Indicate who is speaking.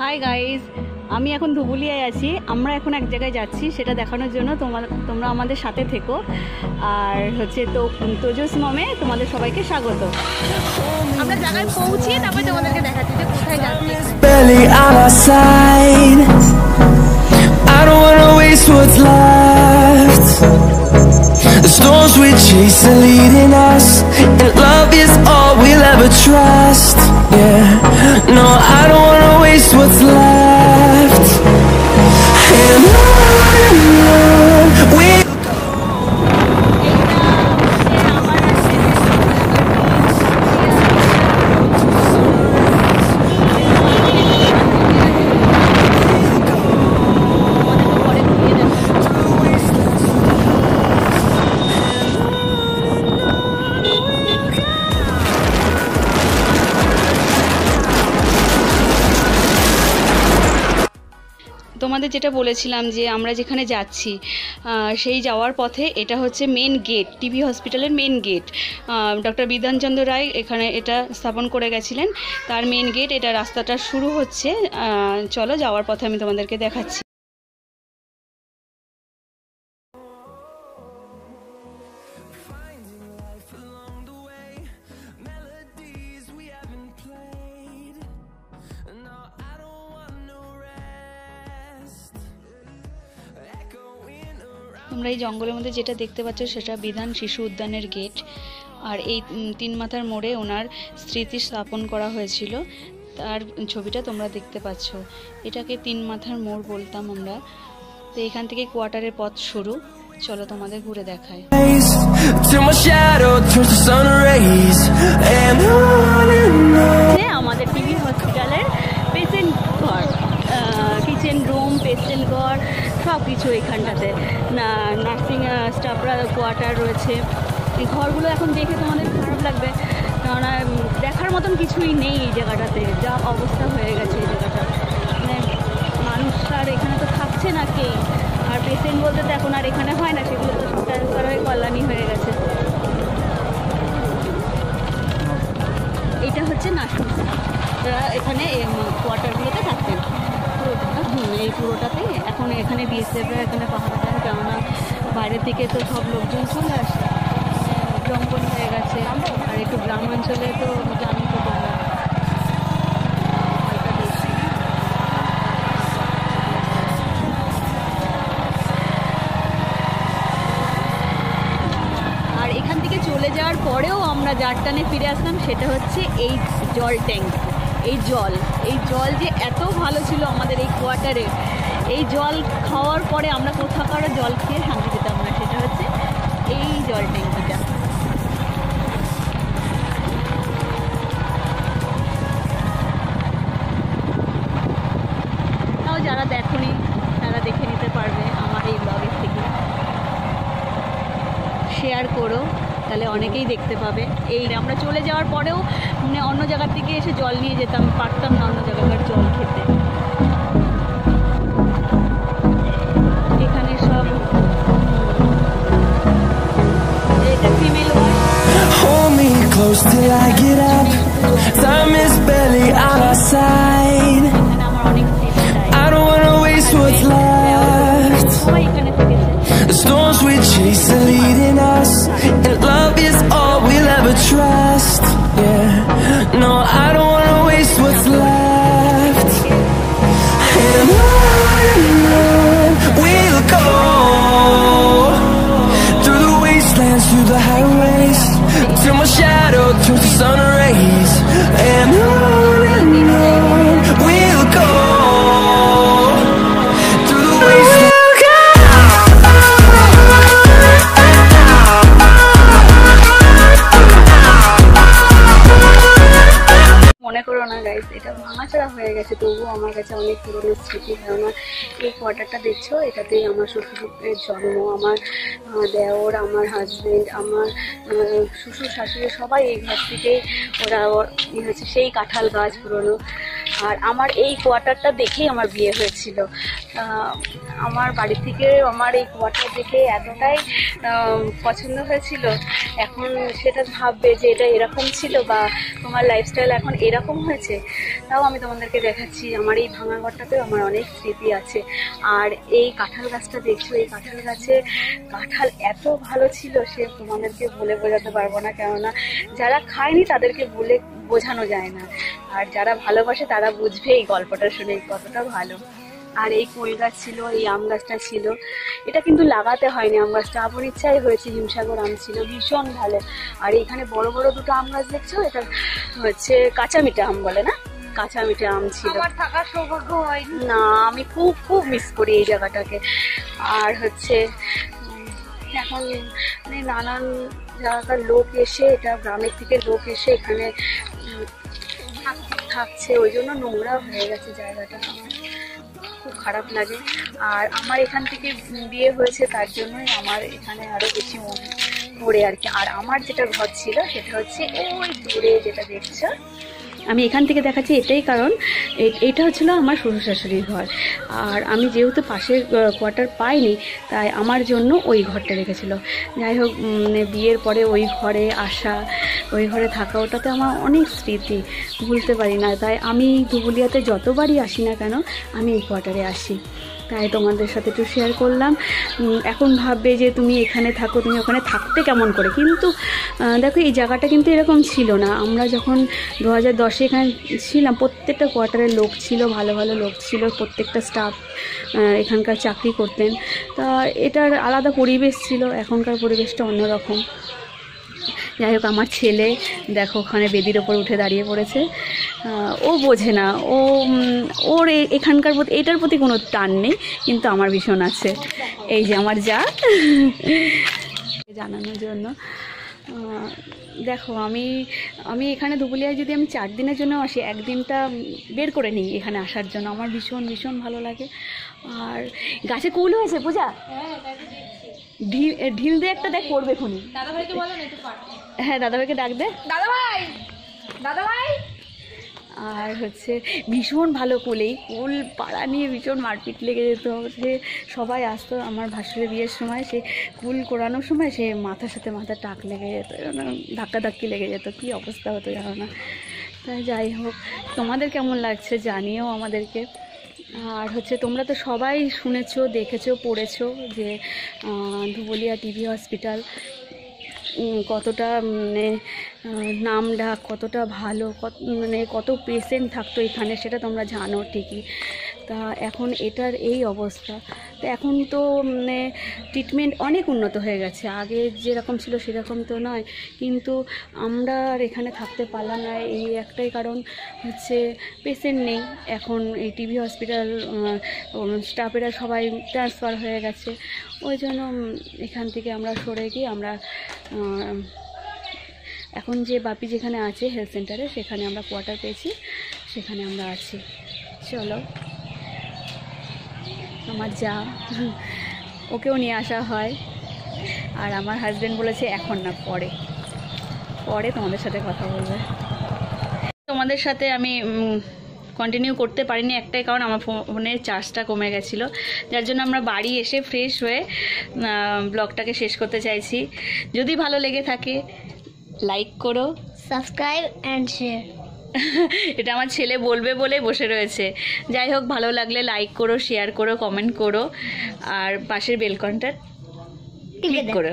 Speaker 1: Hi guys, আমি এখন ধুবুলিয়ায় আছি। আমরা এখন এক জায়গায় যাচ্ছি, সেটা দেখানোর জন্য তোমরা আমাদের সাথে থেকো। আর হচ্ছে তোজস মমে তোমাদের সবাইকে স্বাগত।
Speaker 2: আমরা জায়গায় পৌঁছি তারপরে তোমাদেরকে দেখাচ্ছি যে কোথায় যাচ্ছি।
Speaker 3: I don't wanna waste what's left. The storms we chase are leading us, and love is all we'll ever trust. Yeah, no, I don't wanna waste what's left. And on we'll go.
Speaker 1: তোমাদের যেটা বলেছিলাম যে আমরা যেখানে যাচ্ছি সেই যাওয়ার পথে এটা হচ্ছে মেন গেট, টিবি হসপিটালের মেন গেট। ডক্টর বিধানচন্দ্র রায় এখানে এটা স্থাপন করে গেছিলেন, তার মেন গেট। এটা রাস্তাটা শুরু হচ্ছে, চলো যাওয়ার পথে আমি তোমাদেরকে দেখাচ্ছি। তোমরা এই জঙ্গলের মধ্যে যেটা দেখতে পাচ্ছ সেটা বিধান শিশু উদ্যানের গেট। আর এই তিন মাথার মোড়ে ওনার স্মৃতি স্থাপন করা হয়েছিল, তার ছবিটা তোমরা দেখতে পাচ্ছ। এটাকে তিন মাথার মোড় বলতাম আমরা। তো এখান থেকে কোয়ার্টারের পথ শুরু, চলো তোমাদের ঘুরে দেখায়। আমাদের টিবি হসপিটালের পেশেন্ট ঘর, কিচেন রুম, পেশেন্ট ঘর, সব কিছু এখানটাতে। নার্সিং স্টাফরা কোয়ার্টার রয়েছে। এই ঘরগুলো এখন দেখে তোমাদের খারাপ লাগবে, কেননা দেখার মতন কিছুই নেই এই জায়গাটাতে। যা অবস্থা হয়ে গেছে এই জায়গাটা, মানে মানুষ আর এখানে তো থাকছে না কেই। আর পেশেন্ট বলতে তো এখন আর এখানে হয় না, সেগুলো তো ট্রান্সফার হয়ে কল্যাণী হয়ে গেছে। এইটা হচ্ছে নার্সিং স্টাফরা এখানে কোয়ার্টারগুলোতে থাকতেন। এই পুরোটাতে এখন এখানে বিএসএফরা এখানে পাহারা দেন, কেননা বাইরের দিকে তো সব লোকজন চলে আসে, জঙ্গল হয়ে গেছে। আর একটু গ্রাম অঞ্চলে তো জানি তো তোমরা। আর এখান থেকে চলে যাওয়ার পরেও আমরা যার টানে ফিরে আসলাম সেটা হচ্ছে এই জল ট্যাঙ্ক। এই জল যে এত ভালো ছিল আমাদের এই কোয়ার্টারে। এই জল খাওয়ার পরে আমরা কোথাকার জল খেয়ে শান্তি পেতাম না, সেটা হচ্ছে এই জল ট্যাঙ্কিটা। তাও যারা দেখোনি তারা দেখে নিতে পারবে আমার এই ব্লগের থেকে। শেয়ার করো, তাহলে অনেকেই দেখতে পাবে। এই আমরা চলে যাওয়ার পরেও মানে অন্য জায়গার থেকে এসে জল নিয়ে যেতাম, পারতাম না অন্য জায়গাকার জল খেতে। এখানে সব এটা female wash.
Speaker 3: Hold me close till I get up. Time is barely on our side.
Speaker 1: এখানে আমার অনেক
Speaker 3: I don't wanna waste what's left.
Speaker 1: সবাই এখানে থেকেছে।
Speaker 3: The storms we chase are leading us, and love is all we'll ever trust. Yeah, no, I don't wanna waste what's left. And on we'll go, through the wastelands, through the highways, till my shadow turns to sun rays. And on we'll go, through the wastelands.
Speaker 1: মনে করো না guys, এটা ভাঙাচোরা হয়ে গেছে, তবুও আমার কাছে অনেক পুরনো স্মৃতি। কেননা এই কোয়ার্টারটা দেখছো, এটাতেই আমার শ্বশুরের জন্ম, আমার দেওর, আমার হাজবেন্ড, আমার শ্বশুর শাশুড়ি সবাই এই ঘর থেকেই ওরা হচ্ছে। সেই কাঁঠাল গাছ পুরনো। আর আমার এই কোয়ার্টারটা দেখেই আমার বিয়ে হয়েছিল। আমার বাড়ি থেকে আমার এই কোয়ার্টার দেখে এতটাই পছন্দ হয়েছিল। এখন সেটা ভাববে যে এটা এরকম ছিল বা তোমার লাইফস্টাইল এখন এরকম হয়েছে। তাও আমি তোমাদেরকে দেখাচ্ছি। আমার এই ভাঙা ঘরটাতেও আমার অনেক স্মৃতি আছে। আর এই কাঁঠাল গাছটা দেখছো, এই কাঁঠাল গাছে কাঁঠাল এত ভালো ছিল সে তোমাদেরকে বলে বোঝাতে পারবো না, কেননা যারা খায়নি তাদেরকে বলে বোঝানো যায় না, আর যারা ভালোবাসে তারা বুঝবে এই গল্পটা শুনে কতটা ভালো। আর এই কুল গাছ ছিল, এই আম গাছটা ছিল, এটা কিন্তু লাগাতে হয়নি, আম গাছটা আপন ইচ্ছাই হয়েছে। হিমসাগর আম ছিল, ভীষণ ভালো। আর এখানে বড় বড় দুটো আম গাছ দেখছো, এটা হচ্ছে কাঁচা মিঠা আম বলে না, কাঁচা মিঠা আম ছিল।
Speaker 2: আমার থাকার সৌভাগ্য হয়নি
Speaker 1: না, আমি খুব খুব মিস করি এই জায়গাটাকে। আর হচ্ছে এখন মানে নানান জায়গার লোক এসে, এটা গ্রামের থেকে লোক এসে এখানে থাকছে, ওই জন্য নোংরা হয়ে গেছে জায়গাটা, খুব খারাপ লাগে। আর আমার এখান থেকে বিয়ে হয়েছে, তার জন্যই আমার এখানে আরো বেশি মনে পড়ে আর কি। আর আমার যেটা ঘর ছিল সেটা হচ্ছে ওই দূরে যেটা দেখছো, আমি এখান থেকে দেখাচ্ছি এটাই কারণ এটা হচ্ছিল আমার শ্বশুর শাশুড়ির ঘর। আর আমি যেহেতু পাশের কোয়ার্টার পাইনি, তাই আমার জন্য ওই ঘরটা রেখেছিল। যাই হোক, বিয়ের পরে ওই ঘরে আসা, ওই ঘরে থাকা, ওটাতে আমার অনেক স্মৃতি, ভুলতে পারি না। তাই আমি ধুবুলিয়াতে যতবারই আসি না কেন, আমি এই কোয়ার্টারে আসি। তাই তোমাদের সাথে একটু শেয়ার করলাম। এখন ভাববে যে তুমি এখানে থাকো, তুমি ওখানে থাকতে কেমন করে, কিন্তু দেখো এই জায়গাটা কিন্তু এরকম ছিল না। আমরা যখন 2010-এ এখানে ছিলাম, প্রত্যেকটা কোয়ার্টারের লোক ছিল, ভালো ভালো লোক ছিল, প্রত্যেকটা স্টাফ এখানকার চাকরি করতেন। তা এটার আলাদা পরিবেশ ছিল, এখনকার পরিবেশটা অন্যরকম। যাই হোক, আমার ছেলে দেখো ওখানে বেদির ওপর উঠে দাঁড়িয়ে পড়েছে। ও বোঝে না, ওর এখানকার প্রতি, এটার প্রতি কোনো টান নেই, কিন্তু আমার ভীষণ আছে। এই যে আমার যা জানানোর জন্য। দেখো আমি এখানে ধুবুলিয়ায় যদি আমি 4 দিনের জন্য আসি, একদিনটা বের করে নিই এখানে আসার জন্য, আমার ভীষণ ভীষণ ভালো লাগে। আর গাছে কুল হয়েছে, পূজা ঢিল দিয়ে একটা দেখ পড়বে খুনি।
Speaker 2: দাদাভাইকে বলো না একটু পার।
Speaker 1: হ্যাঁ, দাদাভাইকে ডাক দে।
Speaker 2: দাদাভাই, দাদাভাই।
Speaker 1: আর হচ্ছে ভীষণ ভালো কুল, এই কুল পাড়া নিয়ে ভীষণ মারপিট লেগে যেত। সে সবাই আসতো আমার ভাসুরের বিয়ের সময়, সে কুল কোরানোর সময় সে মাথার সাথে মাথা টাক লেগে যেত, ধাক্কাধাক্কি লেগে যেত, কী অবস্থা হতো জানো না। তাই যাই হোক, তোমাদের কেমন লাগছে জানিও আমাদেরকে। আর হচ্ছে তোমরা তো সবাই শুনেছো, দেখেছো, পড়েছো যে ধুবুলিয়া টিবি হসপিটাল কতটা মানে নাম ডাক, কতটা ভালো, কত পেশেন্ট থাকতো এখানে, সেটা তোমরা জানো ঠিকই। তা এখন এটার এই অবস্থা। তো এখন তো মানে ট্রিটমেন্ট অনেক উন্নত হয়ে গেছে, আগে যেরকম ছিল সেরকম তো নয়, কিন্তু আমরা আর এখানে থাকতে পারলাম না। এই একটাই কারণ হচ্ছে পেশেন্ট নেই এখন। এই টিবি হসপিটাল স্টাফেরা সবাই ট্রান্সফার হয়ে গেছে, ওই জন্য এখান থেকে আমরা সরে গিয়ে আমরা এখন যে বাপি যেখানে আছে হেলথ সেন্টারে, সেখানে আমরা কোয়ার্টার পেয়েছি, সেখানে আমরা আছি। চলো, আমার যা, ওকেও নিয়ে আসা হয়। আর আমার হাজব্যান্ড বলেছে এখন না, পরে তোমাদের সাথে কথা বলবে। তোমাদের সাথে আমি কন্টিনিউ করতে পারিনি, একটাই কারণ আমার ফোনের চার্জটা কমে গেছিলো, যার জন্য আমরা বাড়ি এসে ফ্রেশ হয়ে ব্লগটাকে শেষ করতে চাইছি। যদি ভালো লেগে থাকে লাইক করো,
Speaker 2: সাবস্ক্রাইব অ্যান্ড শেয়ার।
Speaker 1: এটা আমার ছেলে বলবে বলে বসে রয়েছে। যাই হোক, ভালো লাগলে লাইক করো, শেয়ার করো, কমেন্ট করো, আর পাশের বেল আইকনটা ক্লিক করো।